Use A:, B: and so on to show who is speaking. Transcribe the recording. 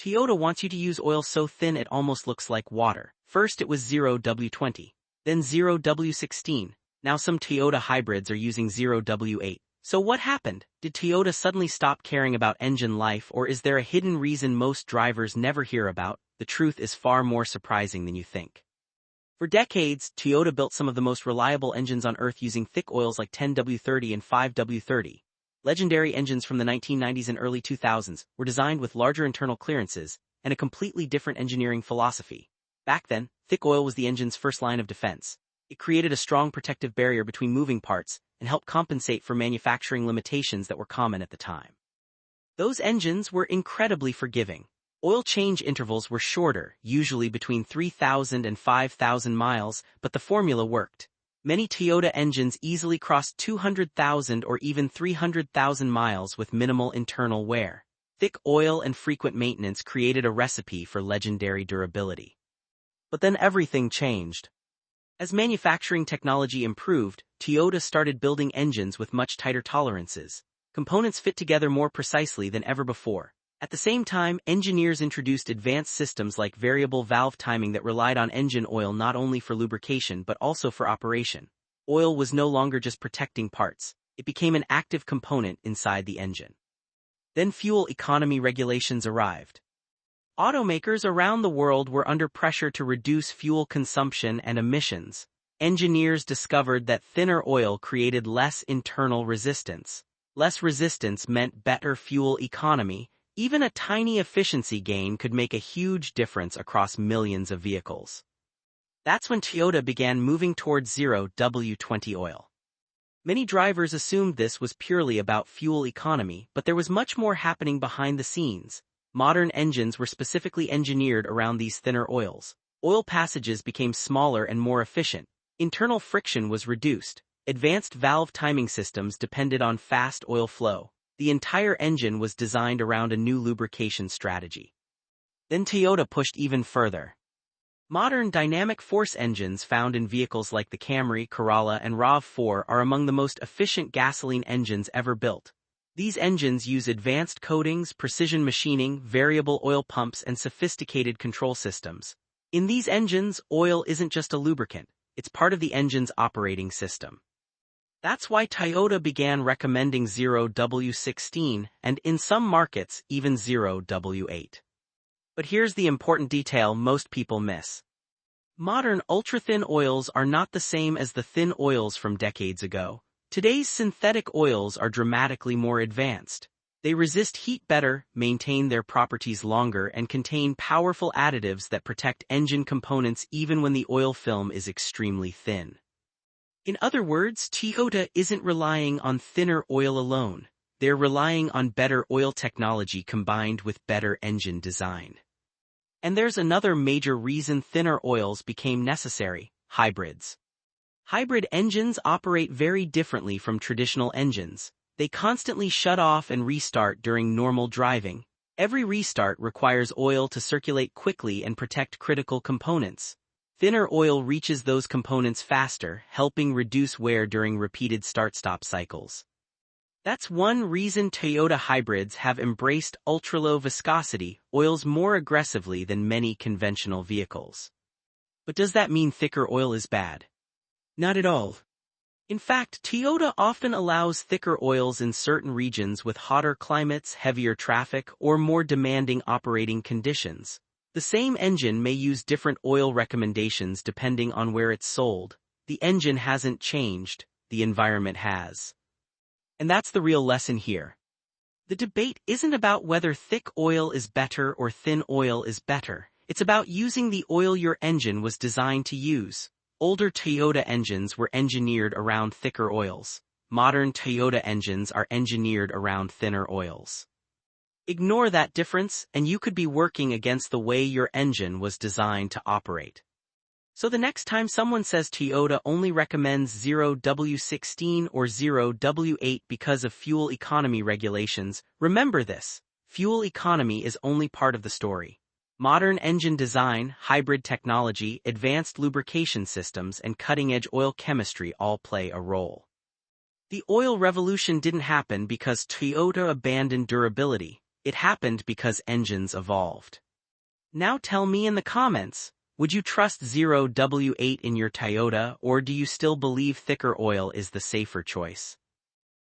A: Toyota wants you to use oil so thin it almost looks like water. First it was 0W-20, then 0W-16. Now some Toyota hybrids are using 0W-8. So what happened? Did Toyota suddenly stop caring about engine life, or is there a hidden reason most drivers never hear about? The truth is far more surprising than you think. For decades, Toyota built some of the most reliable engines on Earth using thick oils like 10W-30 and 5W-30. Legendary engines from the 1990s and early 2000s were designed with larger internal clearances and a completely different engineering philosophy. Back then, thick oil was the engine's first line of defense. It created a strong protective barrier between moving parts and helped compensate for manufacturing limitations that were common at the time. Those engines were incredibly forgiving. Oil change intervals were shorter, usually between 3,000 and 5,000 miles, but the formula worked. Many Toyota engines easily crossed 200,000 or even 300,000 miles with minimal internal wear. Thick oil and frequent maintenance created a recipe for legendary durability. But then everything changed. As manufacturing technology improved, Toyota started building engines with much tighter tolerances. Components fit together more precisely than ever before. At the same time, engineers introduced advanced systems like variable valve timing that relied on engine oil not only for lubrication but also for operation. Oil was no longer just protecting parts. It became an active component inside the engine. Then fuel economy regulations arrived. Automakers around the world were under pressure to reduce fuel consumption and emissions. Engineers discovered that thinner oil created less internal resistance. Less resistance meant better fuel economy. Even a tiny efficiency gain could make a huge difference across millions of vehicles. That's when Toyota began moving towards 0W-20 oil. Many drivers assumed this was purely about fuel economy, but there was much more happening behind the scenes. Modern engines were specifically engineered around these thinner oils. Oil passages became smaller and more efficient. Internal friction was reduced. Advanced valve timing systems depended on fast oil flow. The entire engine was designed around a new lubrication strategy. Then Toyota pushed even further. Modern dynamic force engines found in vehicles like the Camry, Corolla, and RAV4 are among the most efficient gasoline engines ever built. These engines use advanced coatings, precision machining, variable oil pumps, and sophisticated control systems. In these engines, oil isn't just a lubricant, it's part of the engine's operating system. That's why Toyota began recommending 0W-16 and, in some markets, even 0W-8. But here's the important detail most people miss. Modern ultra-thin oils are not the same as the thin oils from decades ago. Today's synthetic oils are dramatically more advanced. They resist heat better, maintain their properties longer, and contain powerful additives that protect engine components even when the oil film is extremely thin. In other words, Toyota isn't relying on thinner oil alone. They're relying on better oil technology combined with better engine design. And there's another major reason thinner oils became necessary: hybrids. Hybrid engines operate very differently from traditional engines. They constantly shut off and restart during normal driving. Every restart requires oil to circulate quickly and protect critical components. Thinner oil reaches those components faster, helping reduce wear during repeated start-stop cycles. That's one reason Toyota hybrids have embraced ultra-low viscosity oils more aggressively than many conventional vehicles. But does that mean thicker oil is bad? Not at all. In fact, Toyota often allows thicker oils in certain regions with hotter climates, heavier traffic, or more demanding operating conditions. The same engine may use different oil recommendations depending on where it's sold. The engine hasn't changed, the environment has. And that's the real lesson here. The debate isn't about whether thick oil is better or thin oil is better. It's about using the oil your engine was designed to use. Older Toyota engines were engineered around thicker oils. Modern Toyota engines are engineered around thinner oils. Ignore that difference, and you could be working against the way your engine was designed to operate. So the next time someone says Toyota only recommends 0W-16 or 0W-8 because of fuel economy regulations, remember this: fuel economy is only part of the story. Modern engine design, hybrid technology, advanced lubrication systems, and cutting-edge oil chemistry all play a role. The oil revolution didn't happen because Toyota abandoned durability. It happened because engines evolved. Now tell me in the comments, would you trust 0W-8 in your Toyota, or do you still believe thicker oil is the safer choice?